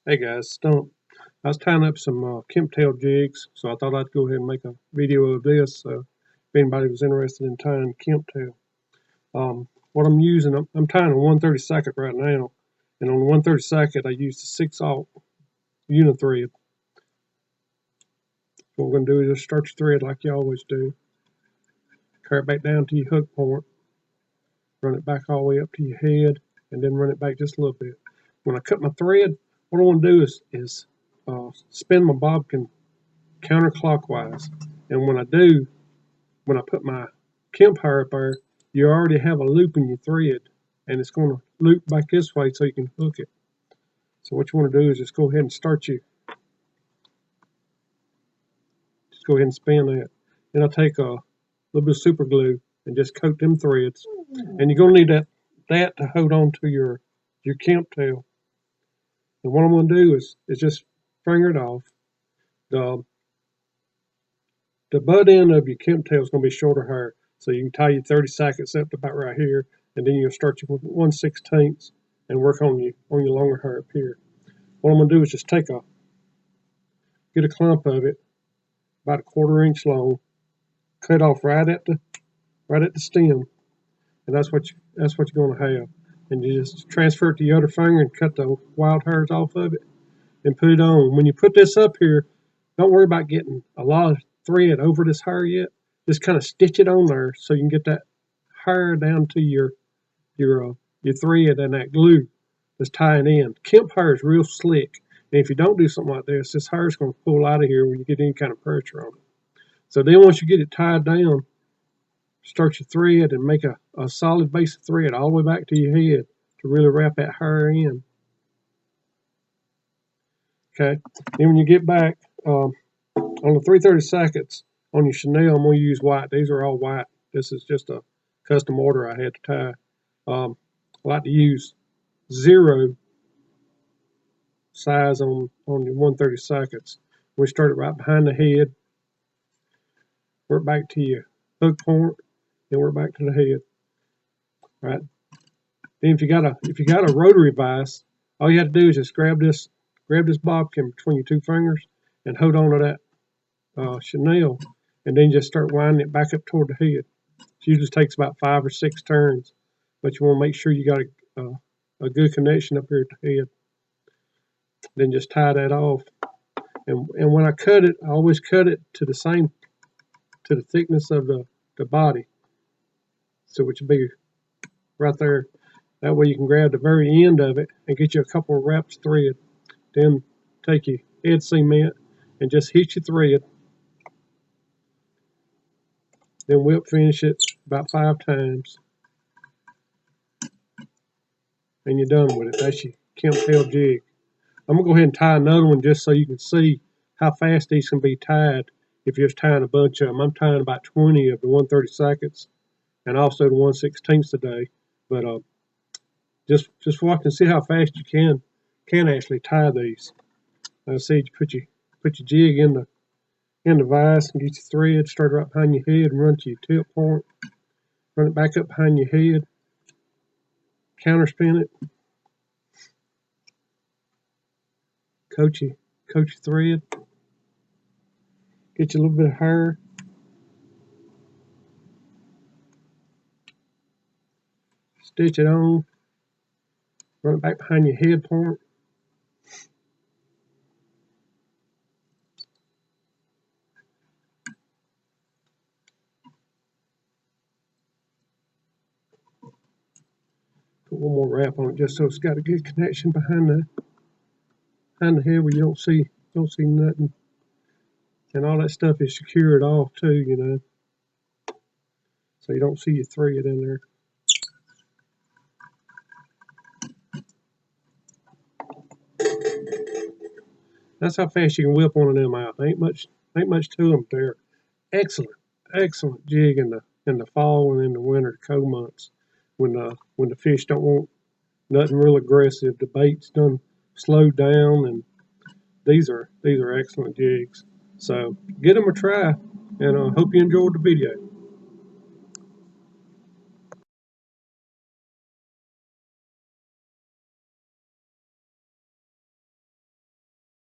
Hey guys, Stump. I was tying up some Kip Tail jigs, so I thought I'd go ahead and make a video of this. So if anybody was interested in tying Kip Tail, what I'm using, I'm tying a 1/32 right now, and on the 1/32 I used a 6/0 unithread. What we're gonna do is just start your thread like you always do. Carry it back down to your hook point, run it back all the way up to your head, and then run it back just a little bit. When I cut my thread, what I want to do is spin my bobbin counterclockwise. And when I put my campfire up there, you already have a loop in your thread, and it's going to loop back this way so you can hook it. So what you want to do is just go ahead and just go ahead and spin that. Then I'll take a little bit of super glue and just coat them threads. And you're going to need that to hold on to your Kip Tail. And what I'm going to do is just finger it off. The the butt end of your Kip Tail is going to be shorter hair, so you can tie your 30 seconds up to about right here, and then you'll start your 1/16 and work on your longer hair up here. What I'm going to do is just get a clump of it about a 1/4 inch long, cut off right at the stem, and that's what you're going to have. And you just transfer it to your other finger and cut the wild hairs off of it and put it on. When you put this up here, don't worry about getting a lot of thread over this hair yet. Just kind of stitch it on there so you can get that hair down to your thread and that glue that's tying in. Kemp hair is real slick, and if you don't do something like this hair is going to pull out of here when you get any kind of pressure on it. So then once you get it tied down, start your thread and make a solid base of thread all the way back to your head to really wrap that hair in. Okay, then when you get back, on the 3/32 on your Chanel, I'm going to use white. These are all white. This is just a custom order I had to tie. I like to use 0 size on your 1/32. We start it right behind the head, work back to your hook point, then work back to the head. Right. Then if you got a rotary vise, all you have to do is just grab this bobbin between your two fingers and hold on to that Chanel, and then just start winding it back up toward the head. It usually takes about 5 or 6 turns, but you want to make sure you got a good connection up here at the head. Then just tie that off. And when I cut it, I always cut it to the thickness of the body. So it should be right there. That way you can grab the very end of it and get you a couple of wraps of thread. Then take your head cement and just hit your thread. Then whip finish it about 5 times. And you're done with it. That's your Kip Tail jig. I'm going to go ahead and tie another one just so you can see how fast these can be tied if you're just tying a bunch of them. I'm tying about 20 of the 1/32 and also the 1/16 today. But just watch and see how fast you can actually tie these. See, you put your jig in the vise and get your thread, start right behind your head and run to your tip point. Run it back up behind your head, counterspin it, coat your thread, get you a little bit of hair. Stitch it on, run it back behind your head point. Put one more wrap on it just so it's got a good connection behind the head where you don't see nothing. And all that stuff is secured off too, you know. So you don't see your thread in there. That's how fast you can whip one of them out. Ain't much to them. They're excellent jig in the fall and in the winter, cold months, when the fish don't want nothing real aggressive. The bait's done slowed down, and these are excellent jigs. So give them a try, and I hope you enjoyed the video.